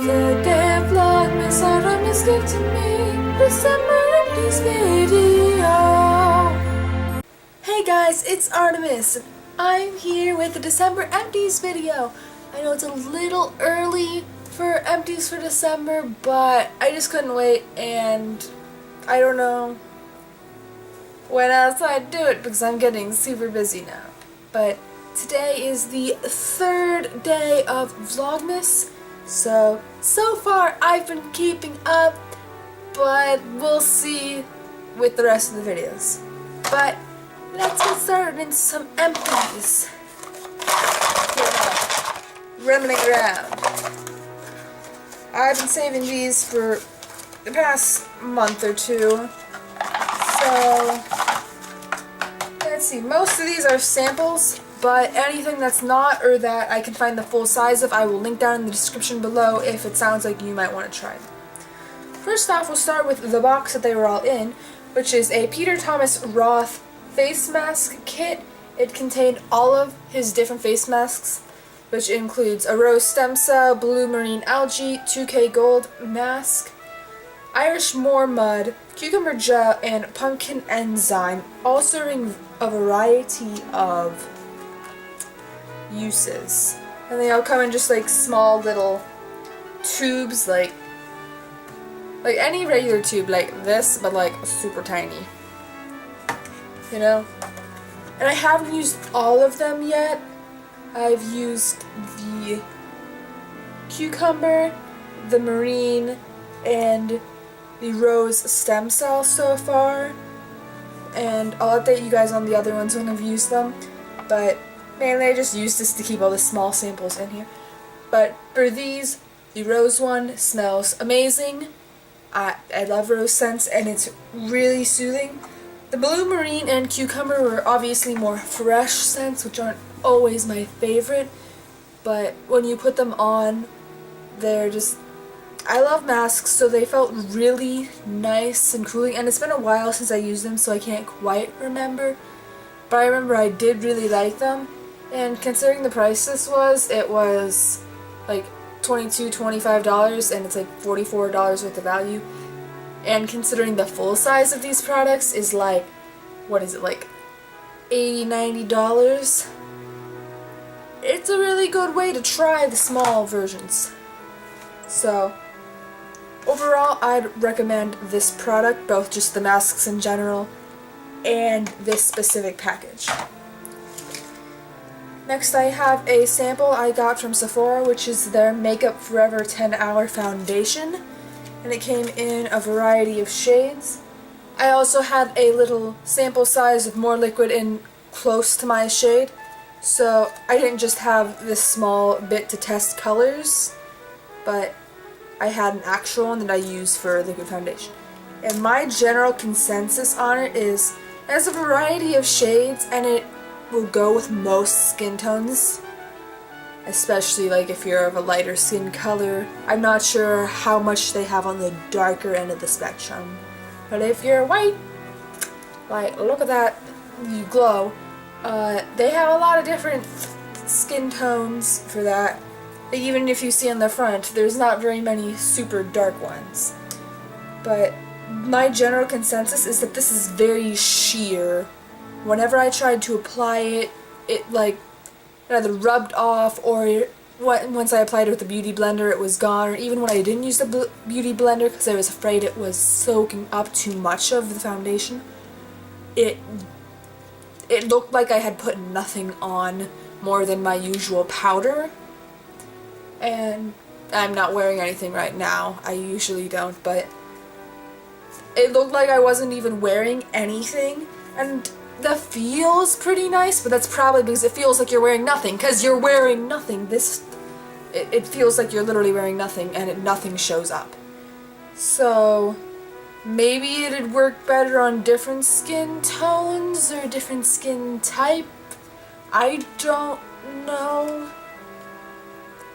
the day of Vlogmas, Artemist gave to me December Empties video. Hey guys, it's Artemist. I'm here with the December Empties video. I know it's a little early for Empties for December, but I just couldn't wait, and I don't know when else I'd do it because I'm getting super busy now. But today is the third day of Vlogmas, so far I've been keeping up, but we'll see with the rest of the videos. But let's get started into some empties. Running around. I've been saving these for the past month or two, so let's see. Most of these are samples, but anything that's not or that I can find the full size of, I will link down in the description below if it sounds like you might want to try them. First off, we'll start with the box that they were all in, which is a Peter Thomas Roth face mask kit. It contained all of his different face masks, which includes a rose stem cell, blue marine algae, 2K gold mask, Irish moor mud, cucumber gel, and pumpkin enzyme, all serving a variety of uses. And they all come in just like small little tubes, like any regular tube like this, but like super tiny, you know? And I haven't used all of them yet. I've used the cucumber, the marine, and the rose stem cell so far, and I'll update you guys on the other ones when I've used them, but mainly I just used this to keep all the small samples in here. But for these, the rose one smells amazing. I love rose scents, and it's really soothing. The blue marine and cucumber were obviously more fresh scents, which aren't always my favorite, but when you put them on, they're just, I love masks, so they felt really nice and cooling, and it's been a while since I used them, so I can't quite remember, but I remember I did really like them. And considering the price this was, it was like $22, $25, and it's like $44 worth of value. And considering the full size of these products is like, what is it, like $80, $90? It's a really good way to try the small versions. So overall, I'd recommend this product, both just the masks in general and this specific package. Next, I have a sample I got from Sephora, which is their Makeup Forever 10-Hour Foundation, and it came in a variety of shades. I also had a little sample size with more liquid in close to my shade, so I didn't just have this small bit to test colors, but I had an actual one that I use for liquid foundation. And my general consensus on it is it has a variety of shades, and it will go with most skin tones, especially like if you're of a lighter skin color. I'm not sure how much they have on the darker end of the spectrum, but if you're white, like look at that, you glow, they have a lot of different skin tones for that. Even if you see on the front, there's not very many super dark ones. But my general consensus is that this is very sheer. Whenever I tried to apply it, it either rubbed off, or once I applied it with the beauty blender, it was gone. Or even when I didn't use the beauty blender because I was afraid it was soaking up too much of the foundation, it looked like I had put nothing on more than my usual powder. And I'm not wearing anything right now. I usually don't, but it looked like I wasn't even wearing anything. And the feel's pretty nice, but that's probably because it feels like you're wearing nothing, because you're wearing nothing. It feels like you're literally wearing nothing, and nothing shows up. So maybe it'd work better on different skin tones or different skin type. I don't know.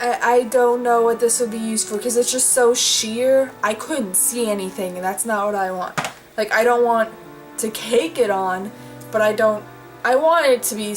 I don't know what this would be used for, because it's just so sheer. I couldn't see anything, and that's not what I want. Like, I don't want to cake it on, but I want it to be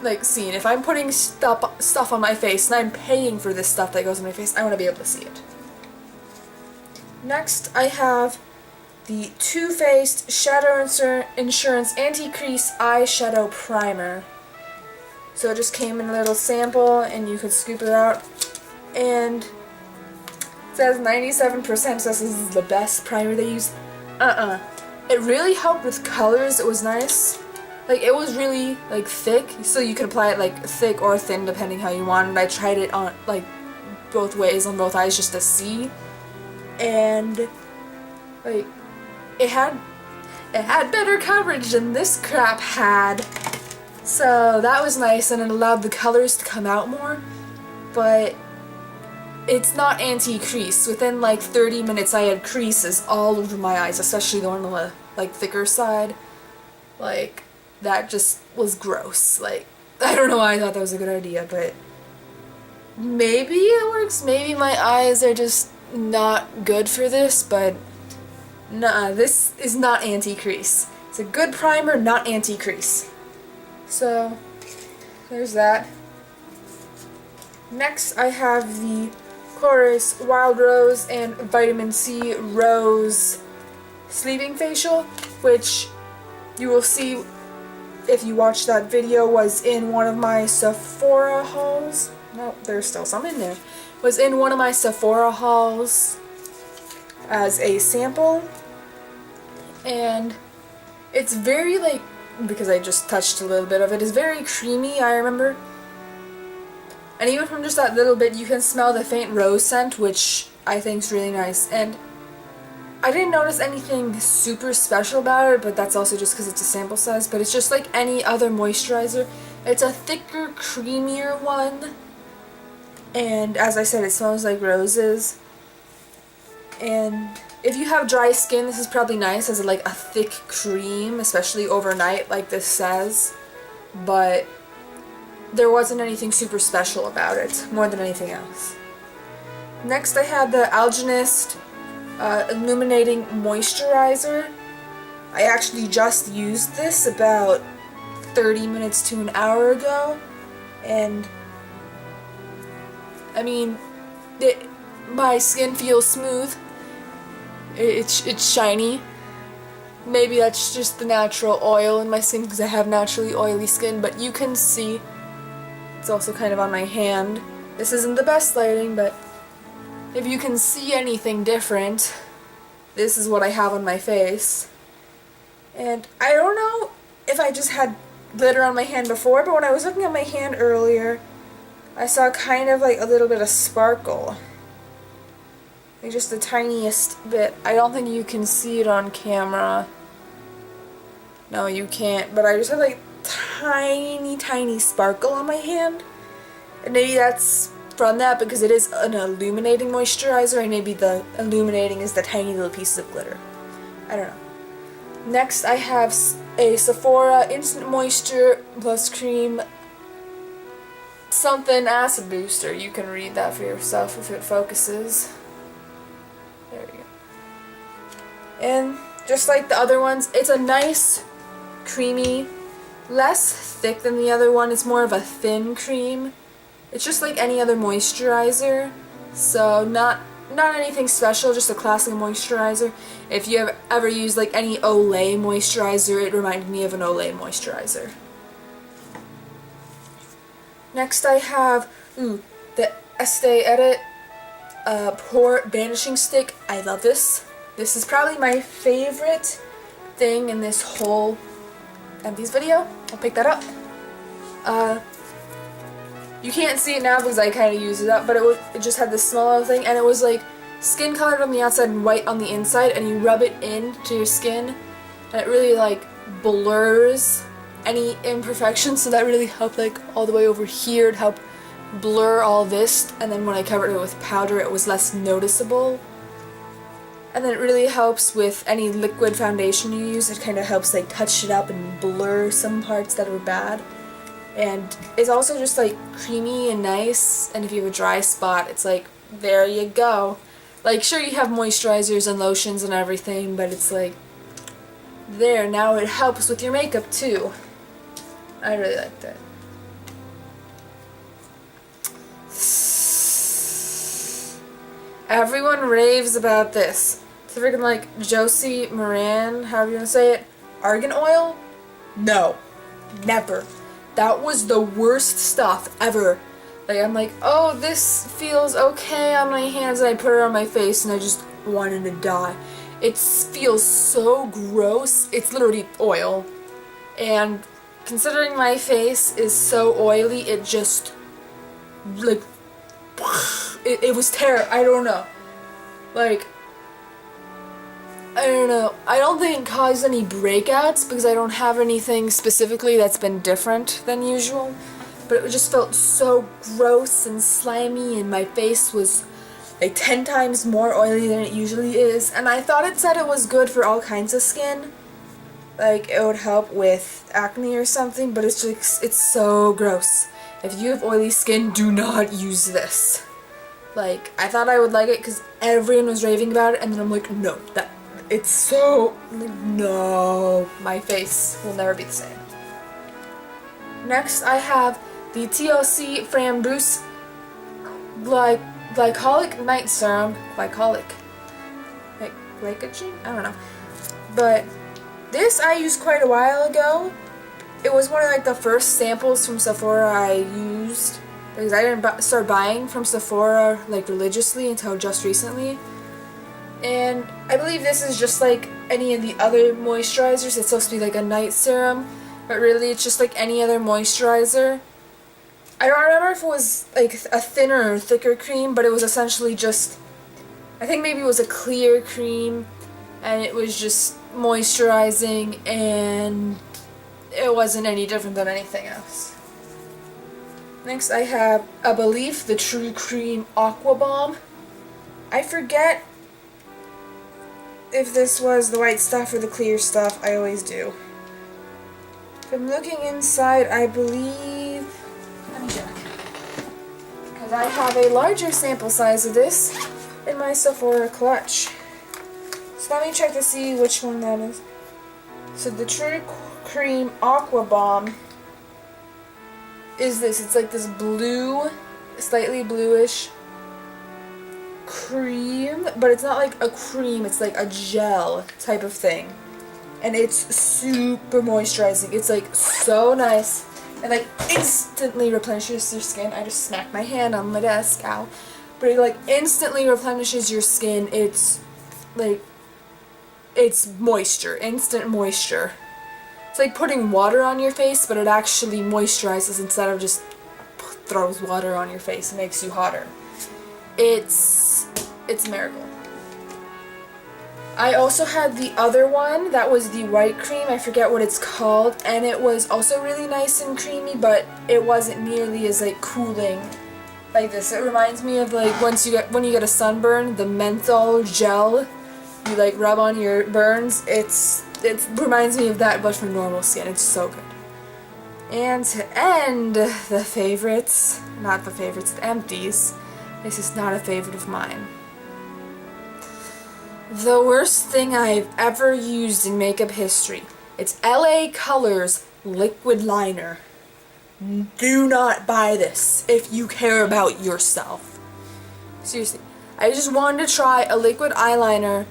like seen. If I'm putting stuff on my face and I'm paying for this stuff that goes on my face, I want to be able to see it. Next, I have the Too Faced Shadow Insurance Anti-Crease Eyeshadow Primer. So it just came in a little sample, and you could scoop it out. And it says 97%, so this is the best primer they use. It really helped with colors. It was nice. Like, it was really, like, thick, so you could apply it, like, thick or thin, depending how you wanted. I tried it on, like, both ways on both eyes just to see. And, like, it had better coverage than this crap had. So that was nice, and it allowed the colors to come out more. But it's not anti-crease. Within like 30 minutes I had creases all over my eyes, especially the one on the like thicker side. Like, that just was gross. Like, I don't know why I thought that was a good idea, but maybe it works. Maybe my eyes are just not good for this, but nah, this is not anti-crease. It's a good primer, not anti-crease. So, there's that. Next, I have the Chorus Wild Rose and Vitamin C Rose Sleeping Facial, which you will see if you watch that video was in one of my Sephora hauls. No, there's still some in there. Was in one of my Sephora hauls as a sample. And it's very, like, because I just touched a little bit of it, it's very creamy, I remember. And even from just that little bit, you can smell the faint rose scent, which I think is really nice. And I didn't notice anything super special about it, but that's also just because it's a sample size. But it's just like any other moisturizer. It's a thicker, creamier one. And as I said, it smells like roses. And if you have dry skin, this is probably nice as like a thick cream, especially overnight, like this says. But there wasn't anything super special about it, more than anything else. Next, I had the Artemist Illuminating Moisturizer. I actually just used this about 30 minutes to an hour ago, and I mean, my skin feels smooth. It's shiny. Maybe that's just the natural oil in my skin because I have naturally oily skin, but you can see it's also kind of on my hand. This isn't the best lighting, but if you can see anything different, this is what I have on my face. And I don't know if I just had glitter on my hand before, but when I was looking at my hand earlier, I saw kind of like a little bit of sparkle. Like just the tiniest bit. I don't think you can see it on camera. No, you can't, but I just had like tiny sparkle on my hand. And maybe that's from that because it is an illuminating moisturizer, and maybe the illuminating is the tiny little pieces of glitter. I don't know. Next, I have a Sephora Instant Moisture Plus Cream something acid booster. You can read that for yourself if it focuses. There you go. And just like the other ones, it's a nice, creamy, less thick than the other one. It's more of a thin cream. It's just like any other moisturizer. So not anything special, just a classic moisturizer. If you have ever used like any Olay moisturizer, it reminded me of an Olay moisturizer. Next I have the Estee Edit Pore Banishing Stick. I love this. This is probably my favorite thing in this whole Empties video. I'll pick that up. You can't see it now because I kind of used it up, but it just had this small little thing, and it was like skin colored on the outside and white on the inside, and you rub it into your skin, and it really like blurs any imperfections, so that really helped like all the way over here. It helped blur all this, and then when I covered it with powder it was less noticeable. And then it really helps with any liquid foundation you use. It kind of helps like touch it up and blur some parts that are bad. And it's also just like creamy and nice, and if you have a dry spot, it's like, there you go. Like, sure, you have moisturizers and lotions and everything, but it's like, there, now it helps with your makeup too. I really like that. Everyone raves about this. It's freaking like Josie Moran, however you want to say it. Argan oil? No. Never. That was the worst stuff ever. Like, I'm like, oh, this feels okay on my hands, and I put it on my face, and I just wanted to die. It feels so gross. It's literally oil. And considering my face is so oily, it just, like, it was terrible. I don't know. Like, I don't know. I don't think it caused any breakouts because I don't have anything specifically that's been different than usual. But it just felt so gross and slimy, and my face was like 10 times more oily than it usually is. And I thought it said it was good for all kinds of skin. Like, it would help with acne or something, but it's just, it's so gross. If you have oily skin, do not use this. Like, I thought I would like it because everyone was raving about it, and then I'm like, no, it's so, no, my face will never be the same. Next, I have the TLC Framboos Glycolic Night Serum. Glycolic. Like, glycogen? I don't know. But this I used quite a while ago. It was one of like the first samples from Sephora I used, because I didn't start buying from Sephora like religiously until just recently. And I believe this is just like any of the other moisturizers. It's supposed to be like a night serum, but really it's just like any other moisturizer. I don't remember if it was like a thinner or thicker cream, but it was essentially just, I think maybe it was a clear cream, and it was just moisturizing, and it wasn't any different than anything else. Next I have a Belif, the True Cream Aqua Bomb. I forget if this was the white stuff or the clear stuff. I always do. If I'm looking inside, I believe, let me check, because I have a larger sample size of this in my Sephora clutch. So let me check to see which one that is. So the True Cream Aqua Bomb is this. It's like this blue, slightly bluish cream, but it's not like a cream, it's like a gel type of thing. And it's super moisturizing. It's like so nice. And like instantly replenishes your skin. I just smacked my hand on my desk, ow. But it like instantly replenishes your skin. It's like, it's moisture, instant moisture. It's like putting water on your face, but it actually moisturizes instead of just throws water on your face and makes you hotter. It's a miracle. I also had the other one that was the white cream. I forget what it's called, and it was also really nice and creamy, but it wasn't nearly as like cooling like this. It reminds me of like when you get a sunburn, the menthol gel you like rub on your burns. It reminds me of that, but for normal skin. It's so good. And to end the favorites, not the favorites, the empties. This is not a favorite of mine. The worst thing I've ever used in makeup history. It's LA Colors Liquid Liner. Do not buy this if you care about yourself. Seriously. I just wanted to try a liquid eyeliner,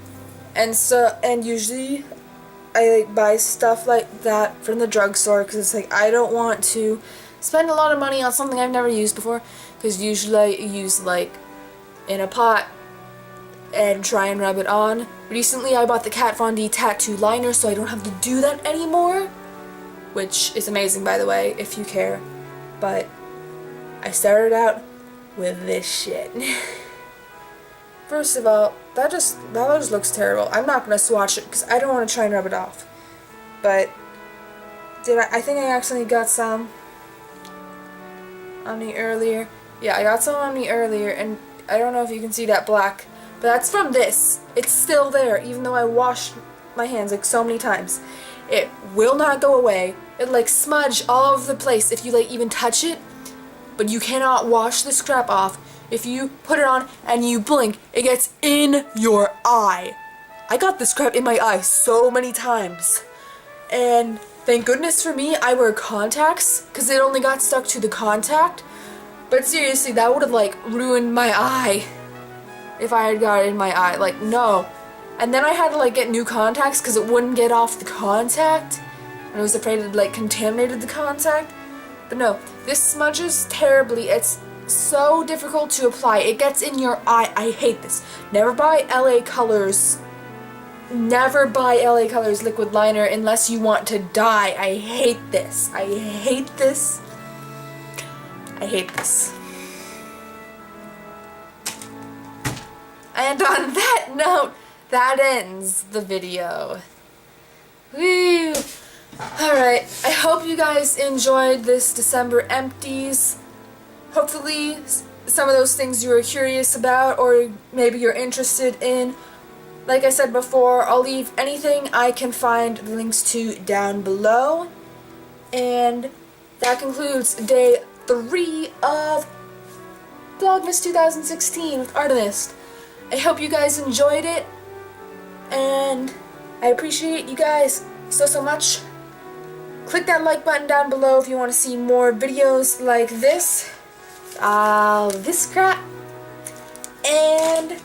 and usually I like buy stuff like that from the drugstore because it's like I don't want to spend a lot of money on something I've never used before, because usually I use like in a pot and try and rub it on. Recently I bought the Kat Von D tattoo liner, so I don't have to do that anymore, which is amazing, by the way, if you care. But I started out with this shit. First of all, that just looks terrible. I'm not gonna swatch it because I don't want to try and rub it off. But I think I accidentally got some on me earlier. Yeah, I got some on me earlier, and I don't know if you can see that black, but that's from this. It's still there, even though I washed my hands like so many times. It will not go away. It like smudge all over the place if you like even touch it, but you cannot wash this crap off. If you put it on and you blink, it gets in your eye. I got this crap in my eye so many times. And thank goodness for me, I wear contacts, because it only got stuck to the contact. But seriously, that would have like ruined my eye. if I had got it in my eye. Like, no. And then I had to like get new contacts because it wouldn't get off the contact. And I was afraid it like contaminated the contact. But no, this smudges terribly. It's so difficult to apply. It gets in your eye. I hate this. Never buy LA Colors. Never buy LA Colors liquid liner unless you want to die. I hate this. I hate this. I hate this. And on that note, that ends the video. Woo! Alright, I hope you guys enjoyed this December Empties. Hopefully some of those things you were curious about or maybe you're interested in. Like I said before, I'll leave anything I can find the links to down below. And that concludes day 3 of Vlogmas 2016 with Artemist. I hope you guys enjoyed it, and I appreciate you guys so much. Click that like button down below if you want to see more videos like this. This crap. And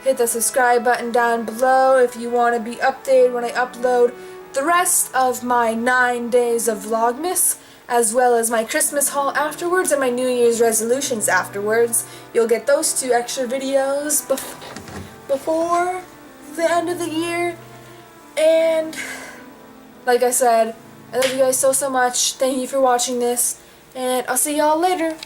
hit the subscribe button down below if you want to be updated when I upload the rest of my 9 days of Vlogmas, as well as my Christmas haul afterwards and my New Year's resolutions afterwards. You'll get those 2 extra videos before the end of the year. And like I said, I love you guys so much. Thank you for watching this, and I'll see y'all later.